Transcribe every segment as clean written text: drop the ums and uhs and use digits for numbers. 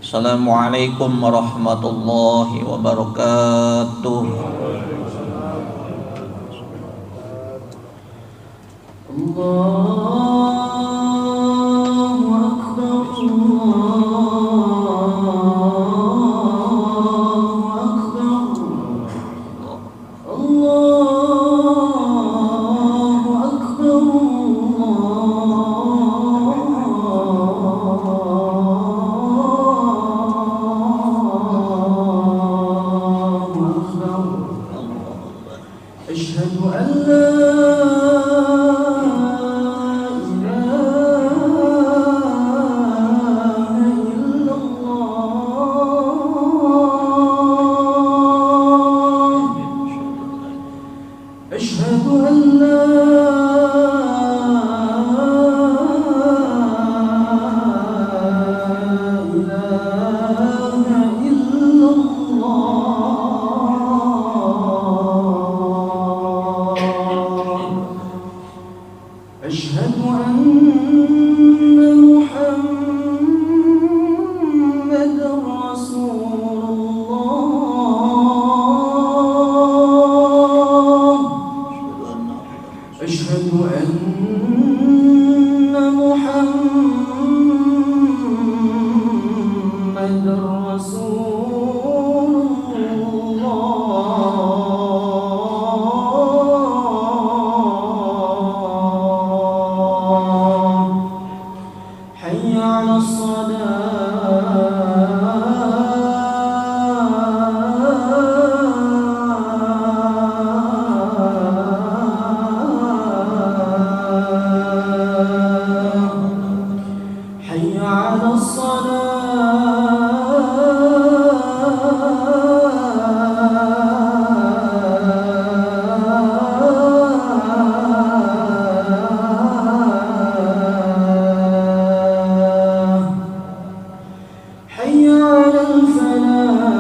Assalamualaikum warahmatullahi wabarakatuh. Allahu Akbar, Allahu Akbar, Allahu Akbar, Asyhadu an la أشهد أن محمدًا رسول الله أشهد أن محمدًا رسول الله حي على الصلاة حي على الصلاة حي على الفلاح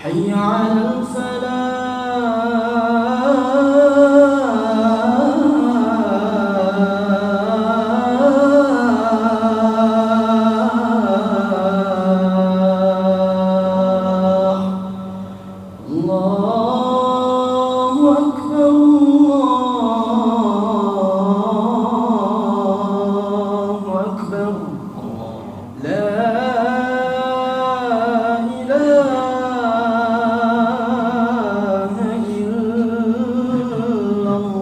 حي على الفلاح الله أكبر الله أكبر لا إله إلا الله.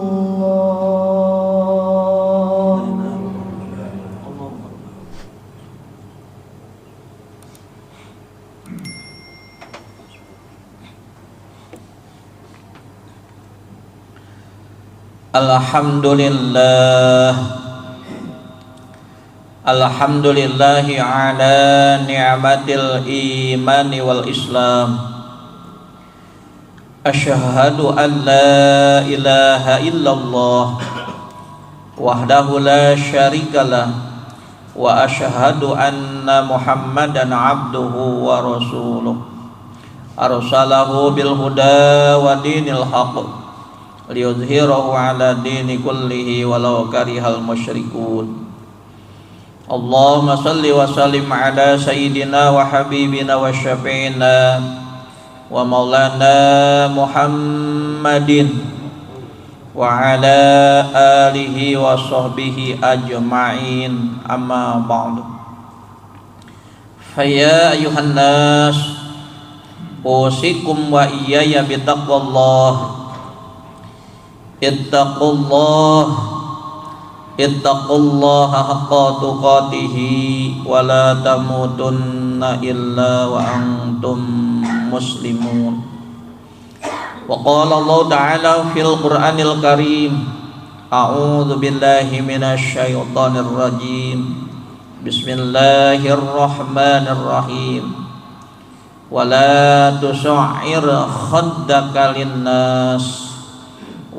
Alhamdulillah, alhamdulillahi ala ni'matil imani wal islam. Asyhadu an la ilaha illallah wahdahu la syarikalah wa asyhadu anna muhammadan abduhu wa rasuluh arsalahu bil huda wa dinil haqq liyudhhirahu ala dini kullihi walau karihal musyrikun. Allahumma salli wa sallim ala sayyidina wa habibina wa syafi'ina wa maulana Muhammadin wa ala alihi wa sahbihi ajma'in, amma ba'du. Faya ayuhan nas, usikum wa iyaya bitaqwallah. Ittaqullaha haqqa tuqatihi wa la tamutunna illa wa antum muslimun. Wa qala Allah ta'ala fil Qur'anil Karim, a'udzu billahi minasy syaithanir rajim. Bismillahirrahmanirrahim. Wa la tusa'ir khaddaka linnas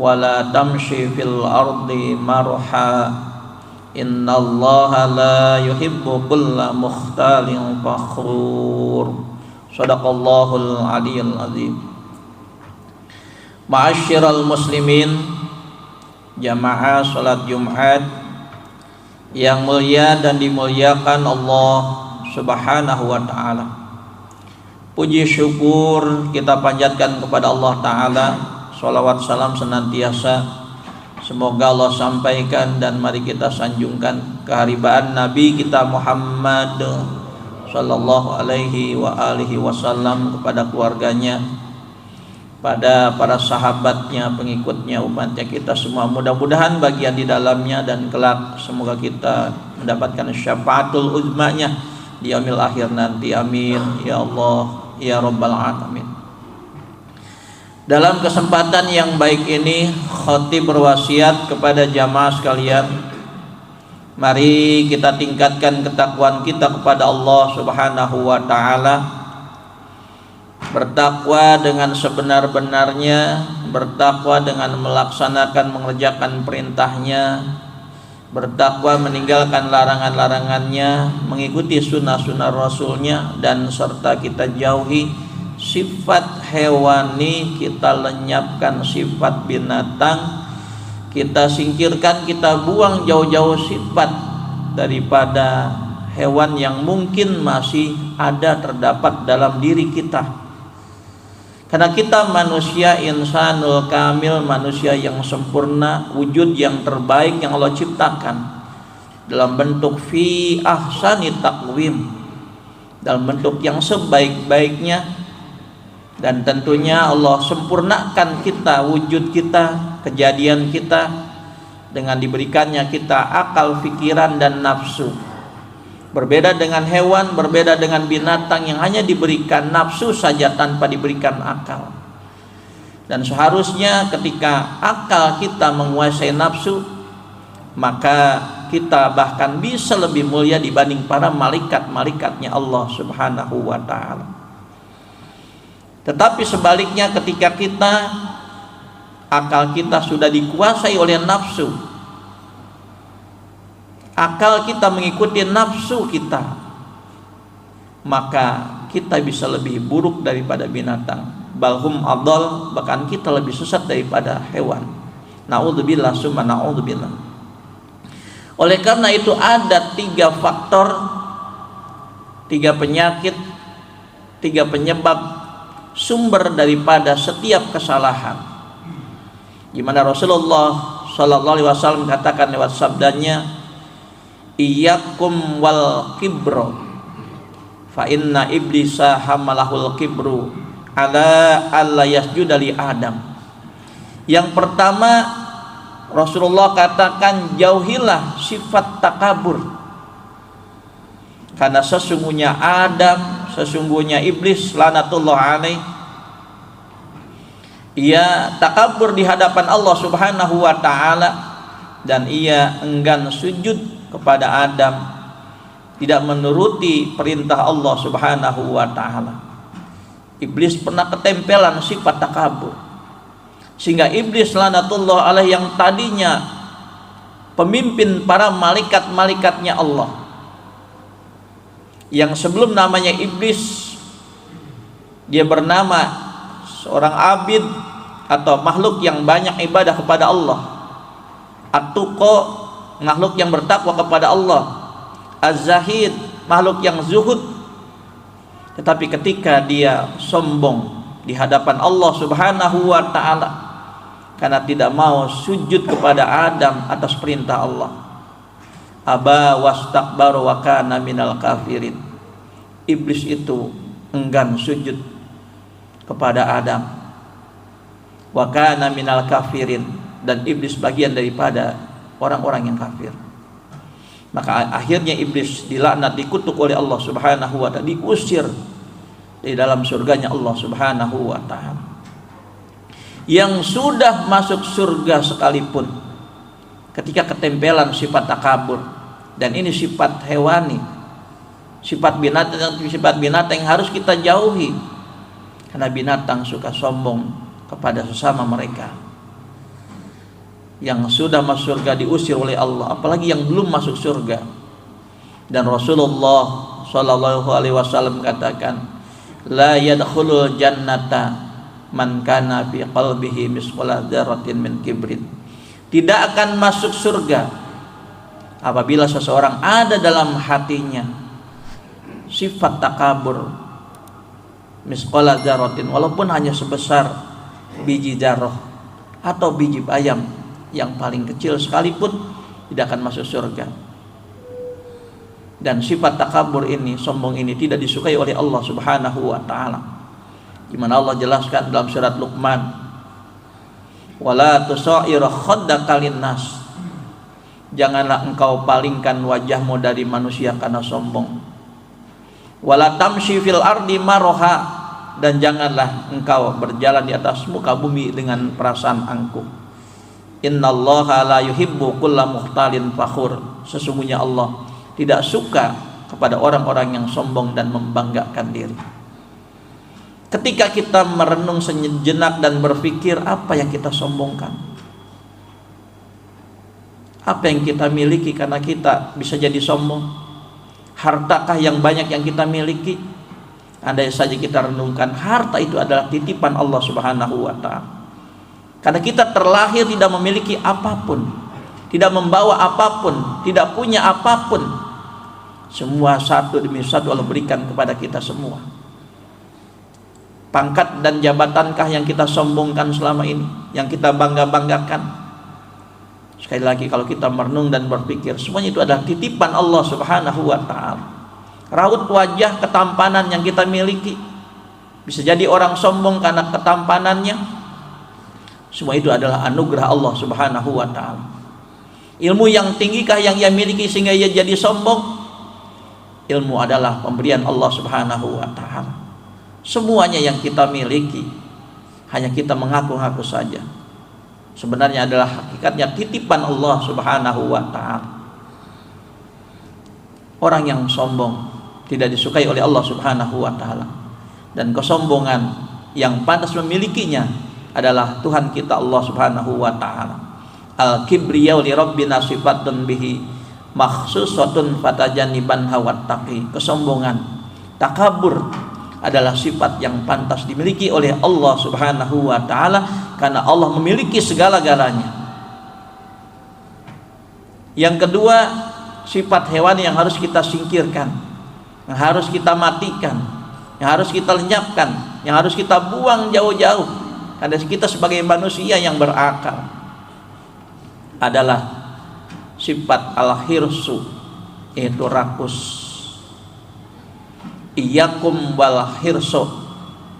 wala tamshi fil ardi marha innallaha la yuhibbu kulla mukhtalin fakhur Shadaqallahul aliyyul azim. Ma'asyiral muslimin, jamaah salat Jumat yang mulia dan dimuliakan Allah Subhanahu wa taala. Puji syukur kita panjatkan kepada Allah taala. Shalawat salam senantiasa semoga Allah sampaikan dan mari kita sanjungkan keharibaan Nabi kita Muhammad sallallahu alaihi wa alihi wasallam, kepada keluarganya, pada para sahabatnya, pengikutnya, umatnya kita semua. Mudah-mudahan bagian di dalamnya dan kelak semoga kita mendapatkan syafaatul uzmanya di yaumil akhir nanti. Amin ya Allah ya rabbal alamin. Dalam kesempatan yang baik ini, khatib berwasiat kepada jamaah sekalian, mari kita tingkatkan ketakwaan kita kepada Allah Subhanahu wa taala. Bertakwa dengan sebenar-benarnya, bertakwa dengan melaksanakan mengerjakan perintahnya, bertakwa meninggalkan larangan-larangannya, mengikuti sunnah-sunnah Rasulnya, dan serta kita jauhi sifat hewani, kita lenyapkan sifat binatang, kita singkirkan, kita buang jauh-jauh sifat daripada hewan yang mungkin masih ada terdapat dalam diri kita. Karena kita manusia insanul kamil, manusia yang sempurna, wujud yang terbaik yang Allah ciptakan dalam bentuk fi ahsani taqwim, dalam bentuk yang sebaik-baiknya. Dan tentunya Allah sempurnakan kita, wujud kita, kejadian kita, dengan diberikannya kita akal, pikiran, dan nafsu. Berbeda dengan hewan, berbeda dengan binatang yang hanya diberikan nafsu saja tanpa diberikan akal. Dan seharusnya ketika akal kita menguasai nafsu, maka kita bahkan bisa lebih mulia dibanding para malaikat-malaikatnya Allah Subhanahu wa ta'ala. Tetapi sebaliknya, ketika akal kita sudah dikuasai oleh nafsu, akal kita mengikuti nafsu kita, maka kita bisa lebih buruk daripada binatang. Balhum adol, bahkan kita lebih sesat daripada hewan. Na'udzubillah summa na'udzubillah. Oleh karena itu ada 3 faktor, 3 penyakit, 3 penyebab sumber daripada setiap kesalahan. Gimana Rasulullah sallallahu alaihi wasallam katakan lewat sabdanya, iyyakum wal kibro fa inna iblisa hamalahul kibru ala alla yasjuda li Adam. Yang pertama, Rasulullah katakan jauhilah sifat takabur, karena sesungguhnya Adam, sesungguhnya iblis laknatullah alaih, ia takabur di hadapan Allah Subhanahu wa ta'ala, dan ia enggan sujud kepada Adam, tidak menuruti perintah Allah Subhanahu wa ta'ala. Iblis pernah ketempelan sifat takabur, sehingga iblis laknatullah alaih yang tadinya pemimpin para malaikat-malaikatnya Allah, yang sebelum namanya iblis dia bernama seorang abid atau makhluk yang banyak ibadah kepada Allah, at-tuqa, makhluk yang bertakwa kepada Allah, az-zahid, makhluk yang zuhud. Tetapi ketika dia sombong di hadapan Allah Subhanahu wa ta'ala karena tidak mau sujud kepada Adam atas perintah Allah, aba wastakbaru wa kana minal kafirin, iblis itu enggan sujud kepada Adam, wa kana minal kafirin, dan iblis bagian daripada orang-orang yang kafir. Maka akhirnya iblis dilaknat, dikutuk oleh Allah Subhanahu wa ta'ala, diusir di dalam surganya Allah Subhanahu wa ta'ala. Yang sudah masuk surga sekalipun, ketika ketempelan sifat takabur, dan ini sifat hewani, sifat binatang yang harus kita jauhi, karena binatang suka sombong kepada sesama mereka. Yang sudah masuk surga diusir oleh Allah, apalagi yang belum masuk surga. Dan Rasulullah sallallahu alaihi wasallam katakan, la yadkhulul jannata man kana fi qalbihi misqala dzarratin min kibrin. Tidak akan masuk surga apabila seseorang ada dalam hatinya sifat takabur misqala dzarratin, walaupun hanya sebesar biji dzarrah atau biji bayam yang paling kecil sekalipun, tidak akan masuk surga. Dan sifat takabur ini, sombong ini, tidak disukai oleh Allah Subhanahu wa ta'ala. Di mana Allah jelaskan dalam surat Luqman, wala tusair khaddaka linnas, janganlah engkau palingkan wajahmu dari manusia karena sombong. Wala tamshi fil ardi maroha, dan janganlah engkau berjalan di atas muka bumi dengan perasaan angkuh. Innallaha la yuhibbu kulla mukhtalin fakhur, sesungguhnya Allah tidak suka kepada orang-orang yang sombong dan membanggakan diri. Ketika kita merenung sejenak dan berpikir, apa yang kita sombongkan? Apa yang kita miliki karena kita bisa jadi sombong? Hartakah yang banyak yang kita miliki? Andai saja kita renungkan, harta itu adalah titipan Allah Subhanahu wa ta'ala. Karena kita terlahir tidak memiliki apapun, tidak membawa apapun, tidak punya apapun. Semua satu demi satu Allah berikan kepada kita semua. Pangkat dan jabatankah yang kita sombongkan selama ini, yang kita bangga-banggakan? Sekali lagi, kalau kita merenung dan berpikir, semuanya itu adalah titipan Allah Subhanahu wa ta'ala. Raut wajah ketampanan yang kita miliki, bisa jadi orang sombong karena ketampanannya. Semua itu adalah anugerah Allah Subhanahu wa ta'ala. Ilmu yang tinggikah yang ia miliki sehingga ia jadi sombong? Ilmu adalah pemberian Allah Subhanahu wa ta'ala. Semuanya yang kita miliki hanya kita mengaku-ngaku saja, sebenarnya adalah hakikatnya titipan Allah Subhanahu wa ta'ala. Orang yang sombong tidak disukai oleh Allah Subhanahu wa ta'ala, dan kesombongan yang pantas memilikinya adalah Tuhan kita Allah Subhanahu wa ta'ala. Al-kibriyau li rabbina sifatun bihi makhsusatun fatajaniban hawat taqi. Kesombongan, takabur adalah sifat yang pantas dimiliki oleh Allah Subhanahu wa ta'ala, karena Allah memiliki segala-galanya. Yang kedua, sifat hewani yang harus kita singkirkan, yang harus kita matikan, yang harus kita lenyapkan, yang harus kita buang jauh-jauh. Karena kita sebagai manusia yang berakal adalah sifat al-hirsu, yaitu rakus. Iyyakum wal hirsu,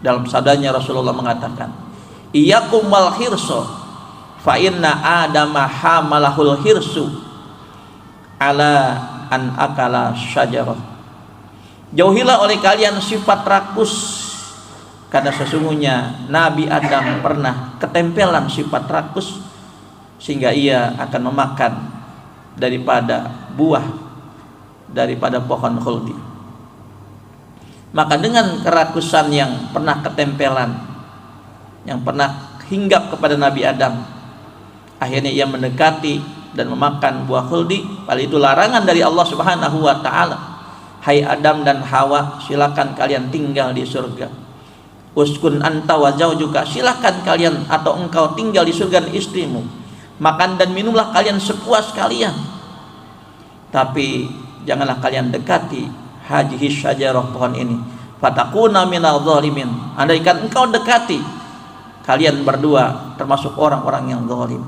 dalam sabdanya Rasulullah mengatakan, iyyakum wal hirsu fa inna adama hamalahul hirsu ala an akala syajarah. Jauhilah oleh kalian sifat rakus, karena sesungguhnya Nabi Adam pernah ketempelan sifat rakus sehingga ia akan memakan daripada buah daripada pohon khuldi. Maka dengan kerakusan yang pernah ketempelan, yang pernah hinggap kepada Nabi Adam, akhirnya ia mendekati dan memakan buah khuldi. Padahal itu larangan dari Allah Subhanahu wa ta'ala. Hai Adam dan Hawa, silakan kalian tinggal di surga. Uskun anta wa zaujuka, silakan kalian atau engkau tinggal di surga dan istrimu. Makan dan minumlah kalian sepuas kalian, tapi janganlah kalian dekati hadhihi syajarah, pohon ini, fatakuna minal zalimin. Andaikan engkau dekati, kalian berdua termasuk orang-orang yang zalim.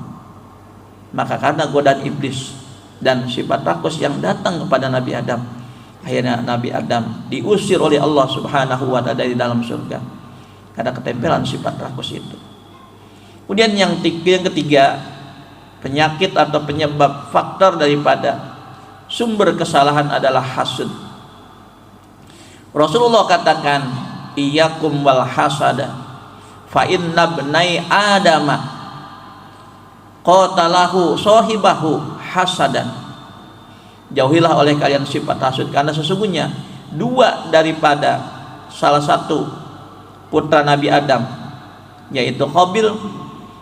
Maka karena godaan iblis dan sifat rakus yang datang kepada Nabi Adam, akhirnya Nabi Adam diusir oleh Allah Subhanahu wa ta'ala dari dalam surga karena ketempelan sifat rakus itu. Kemudian yang ketiga, penyakit atau penyebab faktor daripada sumber kesalahan adalah hasud. Rasulullah katakan, iyyakum wal hasada fa inna bnai adama qatalahu sahibahu hasadan. Jauhilah oleh kalian sifat hasud, karena sesungguhnya dua daripada salah satu putra Nabi Adam, yaitu Qabil,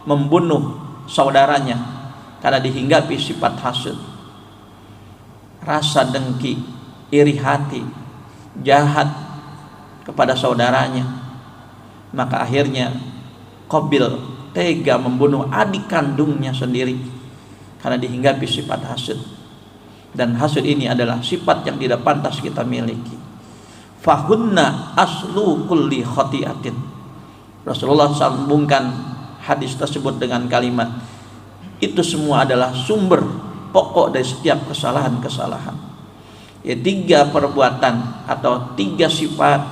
membunuh saudaranya karena dihinggapi sifat hasud, rasa dengki, iri hati, jahat kepada saudaranya. Maka akhirnya Qabil tega membunuh adik kandungnya sendiri karena dihinggapi sifat hasud. Dan hasud ini adalah sifat yang tidak pantas kita miliki. Fahunna aslu kulli khati'atin. Rasulullah sambungkan hadis tersebut dengan kalimat, itu semua adalah sumber pokok dari setiap kesalahan-kesalahan. Ya, 3 perbuatan atau 3 sifat,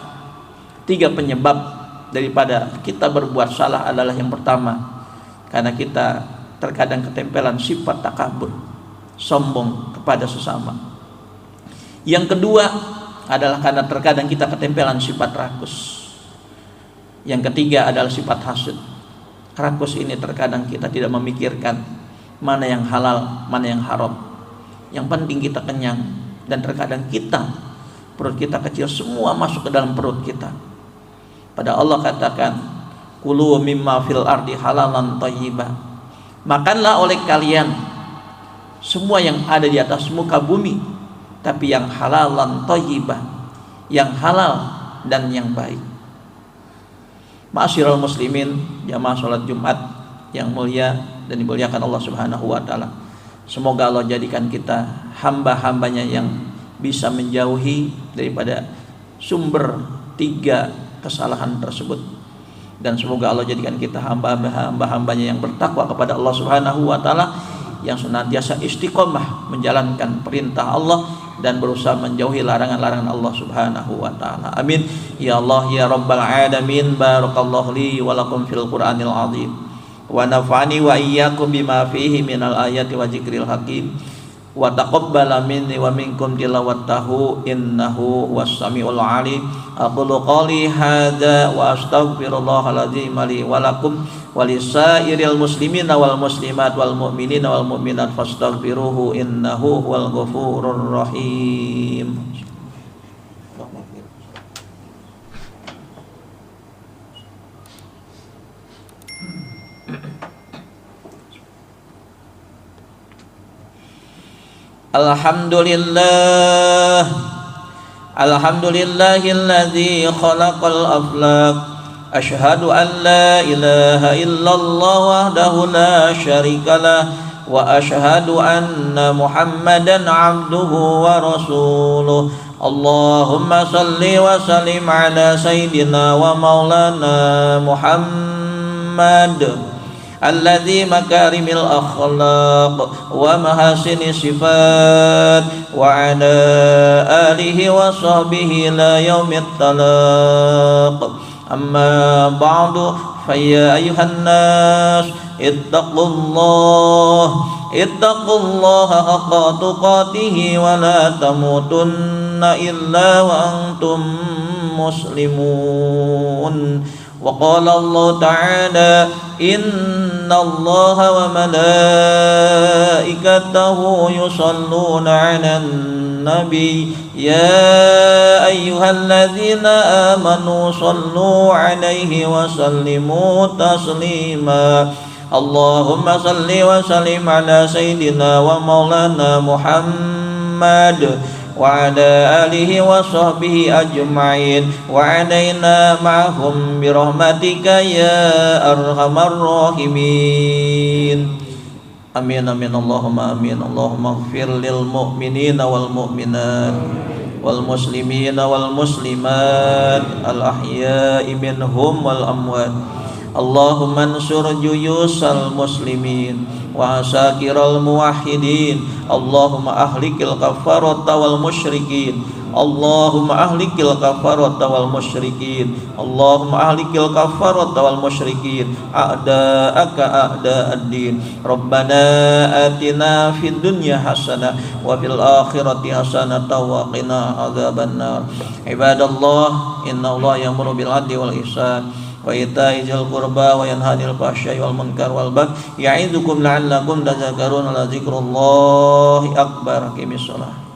3 penyebab daripada kita berbuat salah adalah yang pertama, karena kita terkadang ketempelan sifat takabur, sombong kepada sesama. Yang kedua adalah karena terkadang kita ketempelan sifat rakus. Yang ketiga adalah sifat hasud. Rakus ini terkadang kita tidak memikirkan mana yang halal, mana yang haram. Yang penting kita kenyang, dan terkadang perut kita kecil, semua masuk ke dalam perut kita. Pada Allah katakan, kulu mimma fil ardi halalan thayyibah. Makanlah oleh kalian semua yang ada di atas muka bumi, tapi yang halalan thayyibah, yang halal dan yang baik. Ma'asyiral muslimin, jamaah salat Jumat yang mulia dan dimuliakan Allah Subhanahu wa taala. Semoga Allah jadikan kita hamba-hambanya yang bisa menjauhi daripada sumber 3 kesalahan tersebut, dan semoga Allah jadikan kita hamba-hambanya yang bertakwa kepada Allah Subhanahu wa taala, yang senantiasa istiqomah menjalankan perintah Allah dan berusaha menjauhi larangan-larangan Allah Subhanahu wa taala. Amin ya Allah ya rabbal alamin. Barakallahu li wa lakum fil Qur'anil azim wa nafa'ani wa iyyakum bima fihi minal ayati wa dzikril hakim wa taqabbala minni wa minkum tilawatahu innahu was-sami'ul 'alim. Aqulu qali hadza wa astaghfirullahal azim li wa lakum wa lisairil muslimina wal muslimat wal mu'minina wal mu'minat fastaghfiruhu innahu huwal ghafurur rahim. Alhamdulillah, alhamdulillahilladzi khalaqal aflaq. Asyhadu an la ilaha illallah wahdahu la syarikalah wa asyhadu anna Muhammadan abduhu wa rasuluh. Allahumma salli wa sallim ala sayyidina wa maulana Muhammad alladzi makarimil akhlaq wa mahasini sifat wa ala alihi wa sahbihi la yaumit talaq. Amma ba'du, faya ayuhan nas ittaqullaha haqqa tuqatihi wa la tamutunna illa wa antum muslimun. Wa qala Allah ta'ala, inna Allah wa malaikatahu yusalluna 'alan nabi ya ayyuhalladzina amanu sallu 'alaihi wa sallimu taslima. Allahumma salli wa sallim ala sayyidina wa maulana Muhammad wa ala alihi wa sahbihi ajma'in wa alaina ma'hum birahmatika ya arhamar rahimin. Amin amin Allahumma amin. Allahumma ighfir lil mu'minina wal mu'minat wal muslimina wal muslimat al ahya'i minhum wal amwat. Allahumma ansur juyusal muslimin wa asakiral muwahhidin. Allahumma ahlikil kafarata wal musyrikin. Allahumma ahlikil kafarata wal musyrikin. Allahumma ahlikil kafarata wal musyrikin. A'da'aka a'da'ad-din. Rabbana atina fid dunya hasanah wa fil akhirati hasanah wa qina adzabannar. Ibadallah, innallaha ya'muru bil 'adli wal ihsan wa ita'i dzil qurba wa yanha 'anil fahsya'i wal munkar wal baghi ya'idzukum la'allakum tadhakkarun. La dzikrullahi akbar. Aqimissalah.